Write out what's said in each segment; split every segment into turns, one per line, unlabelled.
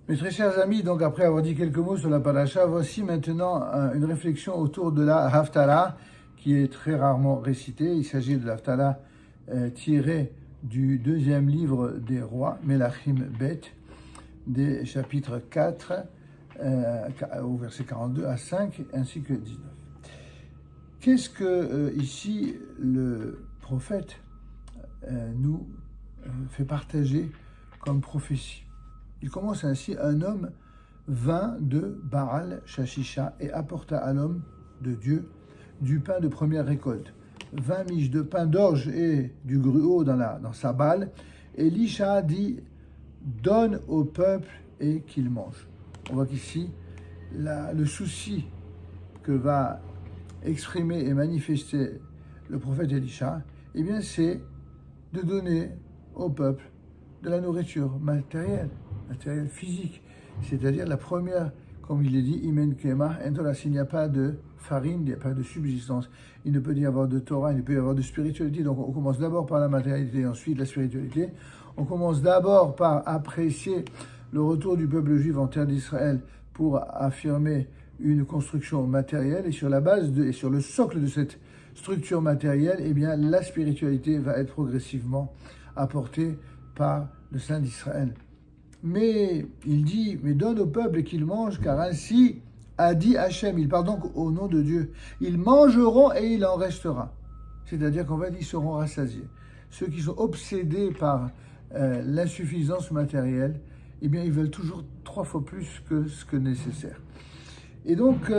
Mes très chers amis, donc après avoir dit quelques mots sur la paracha, voici maintenant une réflexion autour de la Haftarah, qui est très rarement récitée. Il s'agit de la Haftarah tirée du deuxième livre des rois, Melachim Bet, des chapitres 4 au verset 42 à 5, ainsi que 19. Qu'est-ce que ici le prophète nous fait partager comme prophétie? Il commence ainsi: un homme vint de Baal Shashisha et apporta à l'homme de Dieu du pain de première récolte, 20 miches de pain d'orge et du gruau dans sa balle. Et Lisha dit: donne au peuple et qu'il mange. On voit qu'ici, le souci que va exprimer et manifester le prophète Elisha, eh bien, c'est de donner au peuple de la nourriture matérielle physique, c'est-à-dire la première, comme il est dit, Imen Kema, s'il n'y a pas de farine, il n'y a pas de subsistance, il ne peut y avoir de Torah, il ne peut y avoir de spiritualité. Donc on commence d'abord par la matérialité, ensuite la spiritualité. On commence d'abord par apprécier le retour du peuple juif en terre d'Israël pour affirmer une construction matérielle, et sur la base et sur le socle de cette structure matérielle, eh bien la spiritualité va être progressivement apportée par le Saint d'Israël. Mais il dit: mais donne au peuple et qu'il mange, car ainsi a dit Hachem. Il parle donc au nom de Dieu. Ils mangeront et il en restera. C'est-à-dire qu'en fait, ils seront rassasiés. Ceux qui sont obsédés par l'insuffisance matérielle, eh bien, ils veulent toujours 3 fois plus que ce que nécessaire. Et donc,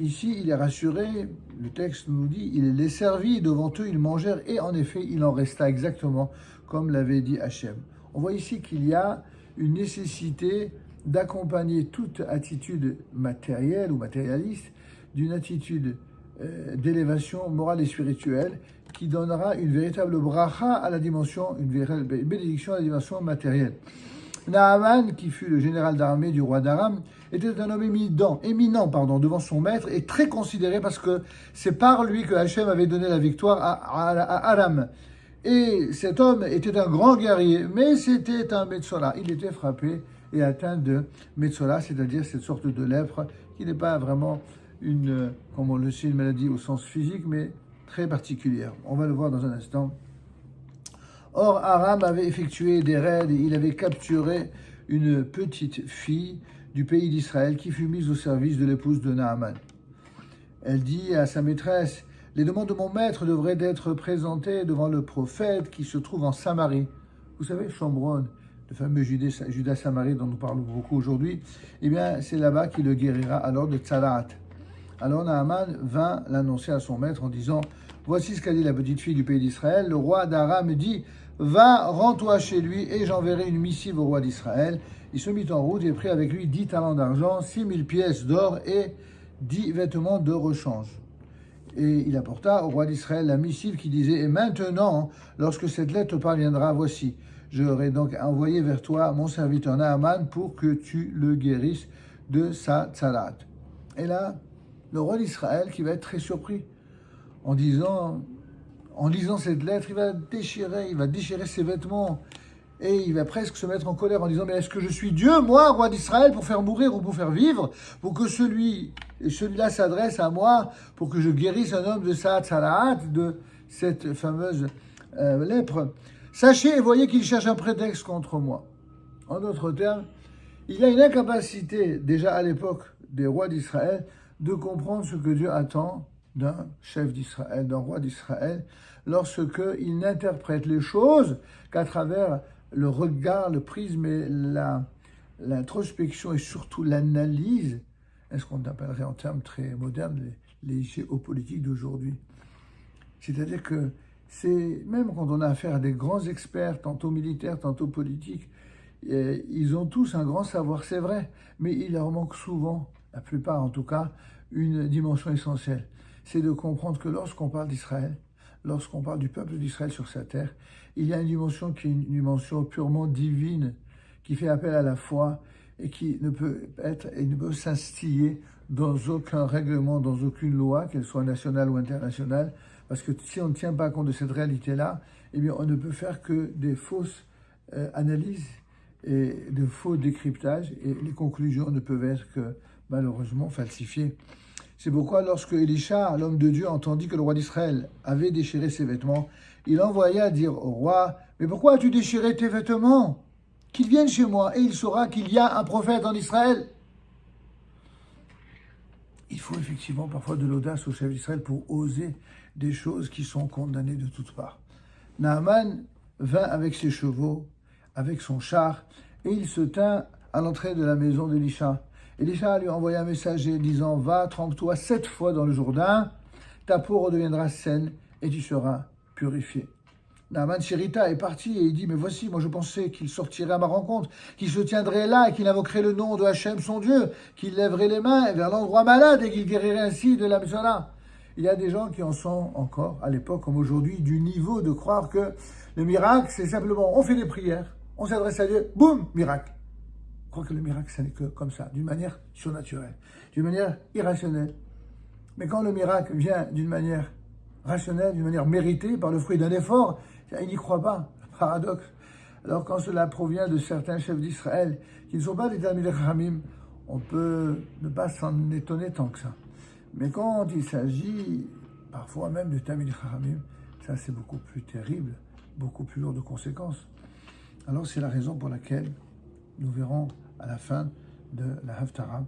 ici, il est rassuré, le texte nous dit: il les servit, devant eux, ils mangèrent, et en effet, il en resta exactement comme l'avait dit Hachem. On voit ici qu'il y a une nécessité d'accompagner toute attitude matérielle ou matérialiste d'une attitude d'élévation morale et spirituelle qui donnera une véritable bracha à la dimension, une véritable bénédiction à la dimension matérielle. Naaman, qui fut le général d'armée du roi d'Aram, était un homme éminent devant son maître et très considéré parce que c'est par lui que Hachem avait donné la victoire à Aram. Et cet homme était un grand guerrier, mais c'était un Metzola. Il était frappé et atteint de Metzola, c'est-à-dire cette sorte de lèpre qui n'est pas vraiment comme on le sait, une maladie au sens physique, mais très particulière. On va le voir dans un instant. Or, Aram avait effectué des raids et il avait capturé une petite fille du pays d'Israël qui fut mise au service de l'épouse de Naaman. Elle dit à sa maîtresse: les demandes de mon maître devraient être présentées devant le prophète qui se trouve en Samarie. Vous savez, Shomron, le fameux Juda-Samarie dont nous parlons beaucoup aujourd'hui, eh bien, c'est là-bas qu'il le guérira alors de Tzarat. Alors Naaman vint l'annoncer à son maître en disant: voici ce qu'a dit la petite fille du pays d'Israël. Le roi d'Aram dit: va, rends-toi chez lui et j'enverrai une missive au roi d'Israël. Il se mit en route et prit avec lui 10 talents d'argent, 6000 pièces d'or et 10 vêtements de rechange. Et il apporta au roi d'Israël la missive qui disait: et maintenant, lorsque cette lettre te parviendra, voici, j'aurai donc envoyé vers toi mon serviteur Naaman pour que tu le guérisses de sa tzarat. Et là, le roi d'Israël, qui va être très surpris, en lisant cette lettre, il va déchirer ses vêtements, et il va presque se mettre en colère en disant: mais est-ce que je suis Dieu, moi, roi d'Israël, pour faire mourir ou pour faire vivre, pour que celui-là s'adresse à moi, pour que je guérisse un homme de sa tzaraat, de cette fameuse lèpre? Sachez et voyez qu'il cherche un prétexte contre moi. En d'autres termes, il y a une incapacité, déjà à l'époque des rois d'Israël, de comprendre ce que Dieu attend d'un chef d'Israël, d'un roi d'Israël, lorsqu'il n'interprète les choses qu'à travers le regard, le prisme et l'introspection et surtout l'analyse, est-ce qu'on appellerait en termes très modernes les géopolitiques d'aujourd'hui. C'est-à-dire que même quand on a affaire à des grands experts, tantôt militaires, tantôt politiques, ils ont tous un grand savoir, c'est vrai, mais il leur manque souvent, la plupart en tout cas, une dimension essentielle. C'est de comprendre que lorsqu'on parle d'Israël, lorsqu'on parle du peuple d'Israël sur sa terre, il y a une dimension qui est une dimension purement divine, qui fait appel à la foi et qui ne peut s'instiller dans aucun règlement, dans aucune loi, qu'elle soit nationale ou internationale, parce que si on ne tient pas compte de cette réalité-là, eh bien on ne peut faire que des fausses analyses et de faux décryptages, et les conclusions ne peuvent être que malheureusement falsifiées. C'est pourquoi lorsque Élisha, l'homme de Dieu, entendit que le roi d'Israël avait déchiré ses vêtements, il envoya dire au roi, « Mais pourquoi as-tu déchiré tes vêtements? Qu'il vienne chez moi et il saura qu'il y a un prophète en Israël. » Il faut effectivement parfois de l'audace au chef d'Israël pour oser des choses qui sont condamnées de toutes parts. Naaman vint avec ses chevaux, avec son char, et il se tint à l'entrée de la maison d'Élisha. Élisha lui envoya un messager disant « Va, trempe-toi 7 fois dans le Jourdain, ta peau redeviendra saine et tu seras purifié. » Naaman s'irrita est parti et il dit « Mais voici, moi je pensais qu'il sortirait à ma rencontre, qu'il se tiendrait là et qu'il invoquerait le nom de Hachem son Dieu, qu'il lèverait les mains vers l'endroit malade et qu'il guérirait ainsi de la Mishana. » Il y a des gens qui en sont encore, à l'époque comme aujourd'hui, du niveau de croire que le miracle, c'est simplement on fait des prières, on s'adresse à Dieu, boum, miracle. Je crois que le miracle, ce n'est que comme ça, d'une manière surnaturelle, d'une manière irrationnelle. Mais quand le miracle vient d'une manière rationnelle, d'une manière méritée, par le fruit d'un effort, il n'y croit pas, paradoxe. Alors quand cela provient de certains chefs d'Israël, qui ne sont pas des Talmidei Chachamim, on peut ne pas s'en étonner tant que ça. Mais quand il s'agit parfois même de Talmidei Chachamim, ça c'est beaucoup plus terrible, beaucoup plus lourd de conséquences. Alors c'est la raison pour laquelle nous verrons à la fin de la Haftarah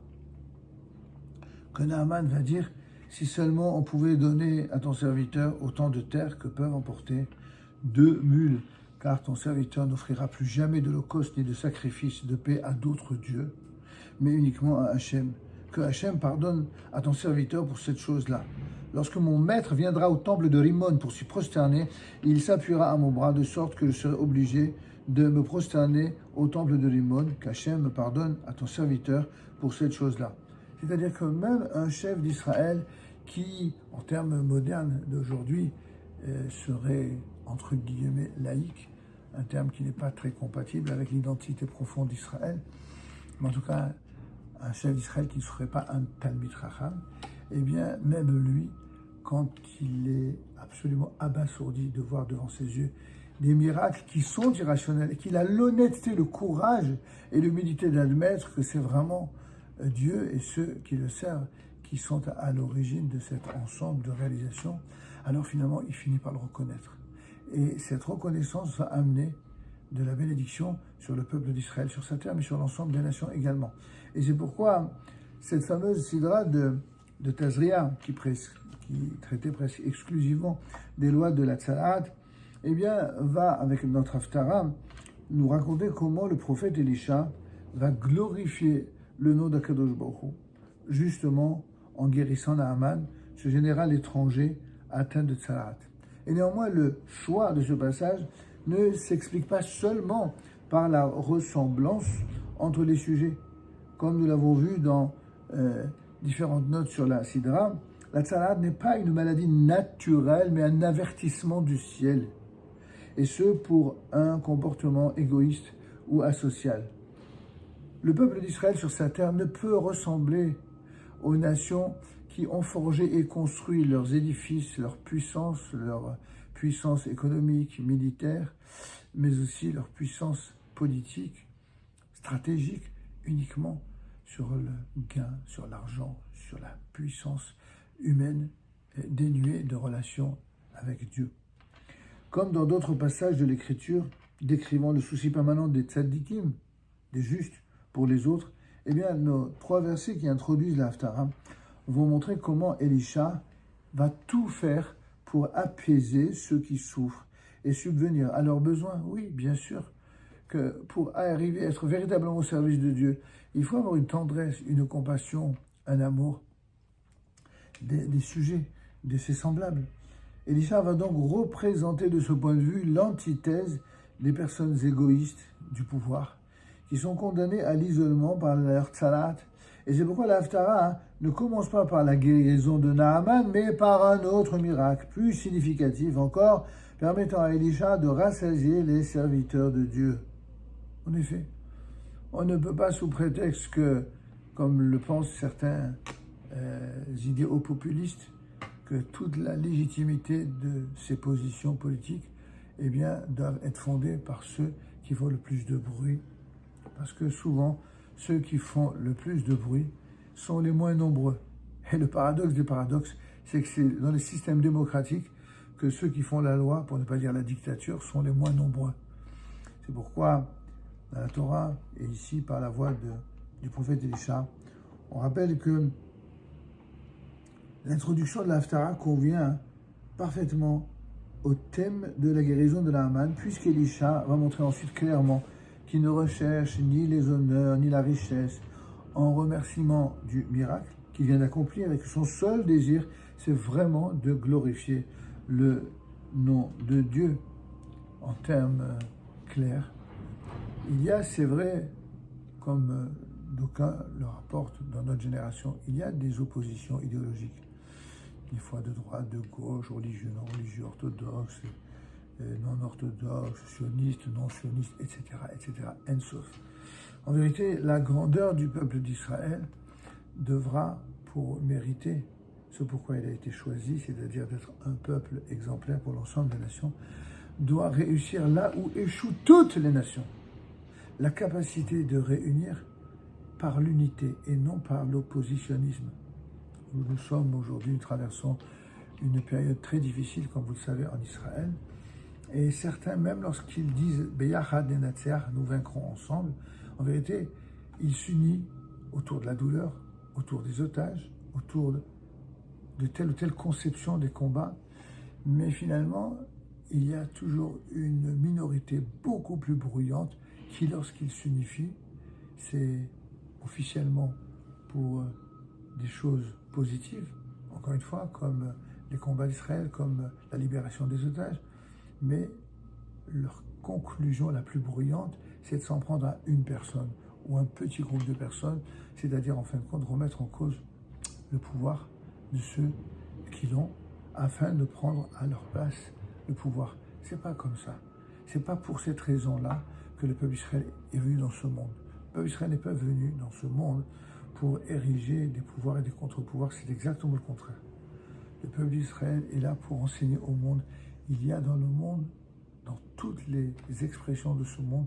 que Naaman va dire « Si seulement on pouvait donner à ton serviteur autant de terre que peuvent emporter 2 mules, car ton serviteur n'offrira plus jamais d'holocauste ni de sacrifice de paix à d'autres dieux, mais uniquement à Hachem. Que Hachem pardonne à ton serviteur pour cette chose-là. Lorsque mon maître viendra au temple de Rimon pour s'y prosterner, il s'appuiera à mon bras de sorte que je serai obligé de me prosterner au temple de Rimon, qu'Hachem me pardonne à ton serviteur pour cette chose-là. » C'est-à-dire que même un chef d'Israël qui, en termes modernes d'aujourd'hui, serait, entre guillemets, laïque, un terme qui n'est pas très compatible avec l'identité profonde d'Israël, mais en tout cas, un chef d'Israël qui ne serait pas un Talmid Chacham, eh bien, même lui, quand il est absolument abasourdi de voir devant ses yeux des miracles qui sont irrationnels, et qu'il a l'honnêteté, le courage et l'humilité d'admettre que c'est vraiment Dieu et ceux qui le servent qui sont à l'origine de cet ensemble de réalisations, alors finalement, il finit par le reconnaître. Et cette reconnaissance va amener de la bénédiction sur le peuple d'Israël, sur sa terre, mais sur l'ensemble des nations également. Et c'est pourquoi cette fameuse sidra de Tazria, qui traitait presque exclusivement des lois de la Tzalaat, eh bien, va, avec notre Haftarah, nous raconter comment le prophète Élisha va glorifier le nom d'Akadosh Baruch Hu, justement en guérissant Naaman, ce général étranger atteint de Tzalaat. Et néanmoins, le choix de ce passage ne s'explique pas seulement par la ressemblance entre les sujets. Comme nous l'avons vu dans différentes notes sur la Sidra, la Tzalaat n'est pas une maladie naturelle, mais un avertissement du ciel. Et ce, pour un comportement égoïste ou asocial. Le peuple d'Israël sur sa terre ne peut ressembler aux nations qui ont forgé et construit leurs édifices, leur puissance économique, militaire, mais aussi leur puissance politique, stratégique, uniquement sur le gain, sur l'argent, sur la puissance humaine, dénuée de relations avec Dieu. Comme dans d'autres passages de l'Écriture, décrivant le souci permanent des tzadikim, des justes pour les autres, eh bien, nos 3 versets qui introduisent la Haftarah vont montrer comment Élisha va tout faire pour apaiser ceux qui souffrent et subvenir à leurs besoins. Oui, bien sûr, que pour arriver à être véritablement au service de Dieu, il faut avoir une tendresse, une compassion, un amour des sujets, de ses semblables. Élisha va donc représenter de ce point de vue l'antithèse des personnes égoïstes du pouvoir, qui sont condamnées à l'isolement par leur tzalaat. Et c'est pourquoi la Haftarah ne commence pas par la guérison de Naaman, mais par un autre miracle, plus significatif encore, permettant à Élisha de rassasier les serviteurs de Dieu. En effet, on ne peut pas sous prétexte que, comme le pensent certains idéaux populistes, que toute la légitimité de ces positions politiques, eh bien, doivent être fondées par ceux qui font le plus de bruit parce que souvent, ceux qui font le plus de bruit sont les moins nombreux. Et le paradoxe des paradoxes, c'est que c'est dans les systèmes démocratiques que ceux qui font la loi, pour ne pas dire la dictature, sont les moins nombreux. C'est pourquoi, dans la Torah, et ici par la voix du prophète Elisha, on rappelle que l'introduction de la Haftara convient parfaitement au thème de la guérison de Naaman, puisqu'Elisha va montrer ensuite clairement qu'il ne recherche ni les honneurs, ni la richesse, en remerciement du miracle qu'il vient d'accomplir, et que son seul désir, c'est vraiment de glorifier le nom de Dieu. En termes clairs, il y a, c'est vrai, comme d'aucuns le rapportent dans notre génération, il y a des oppositions idéologiques, des fois de droite, de gauche, religieux, non religieux, orthodoxe, non orthodoxe, sioniste, non sioniste, etc., etc., and sauf. En vérité, la grandeur du peuple d'Israël devra, pour mériter ce pourquoi il a été choisi, c'est-à-dire d'être un peuple exemplaire pour l'ensemble des nations, doit réussir là où échouent toutes les nations. La capacité de réunir par l'unité et non par l'oppositionnisme. Nous sommes aujourd'hui, nous traversons une période très difficile, comme vous le savez, en Israël. Et certains, même lorsqu'ils disent « Beyachad nenatzeach », nous vaincrons ensemble, en vérité, ils s'unissent autour de la douleur, autour des otages, autour de telle ou telle conception des combats. Mais finalement, il y a toujours une minorité beaucoup plus bruyante qui, lorsqu'ils s'unifient, c'est officiellement pour des choses positives, encore une fois, comme les combats d'Israël, comme la libération des otages, mais leur conclusion la plus bruyante, c'est de s'en prendre à une personne ou un petit groupe de personnes, c'est-à-dire en fin de compte remettre en cause le pouvoir de ceux qui l'ont, afin de prendre à leur place le pouvoir. C'est pas comme ça. C'est pas pour cette raison-là que le peuple d'Israël est venu dans ce monde. Le peuple d'Israël n'est pas venu dans ce monde pour ériger des pouvoirs et des contre-pouvoirs, c'est exactement le contraire. Le peuple d'Israël est là pour enseigner au monde. Il y a dans le monde, dans toutes les expressions de ce monde,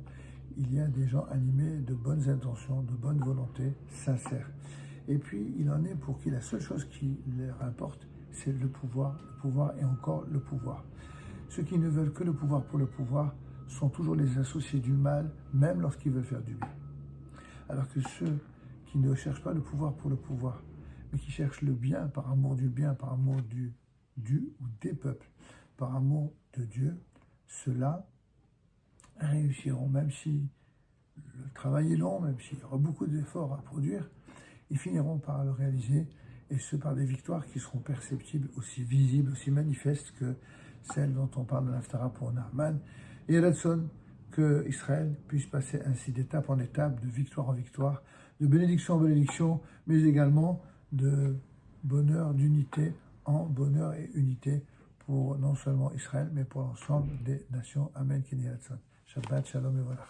il y a des gens animés de bonnes intentions, de bonne volonté, sincères. Et puis, il en est pour qui la seule chose qui leur importe, c'est le pouvoir et encore le pouvoir. Ceux qui ne veulent que le pouvoir pour le pouvoir sont toujours les associés du mal, même lorsqu'ils veulent faire du bien. Alors que ceux qui ne cherchent pas le pouvoir pour le pouvoir, mais qui cherchent le bien, par amour du bien, par amour du ou des peuples, par amour de Dieu, ceux-là réussiront, même si le travail est long, même s'il y aura beaucoup d'efforts à produire, ils finiront par le réaliser, et ce par des victoires qui seront perceptibles, aussi visibles, aussi manifestes que celles dont on parle de l'Haftara pour Naaman. Et Ratson, que Israël puisse passer ainsi d'étape en étape, de victoire en victoire, de bénédiction en bénédiction, mais également de bonheur, d'unité en bonheur et unité pour non seulement Israël, mais pour l'ensemble des nations. Amen. Shabbat, shalom et voilà.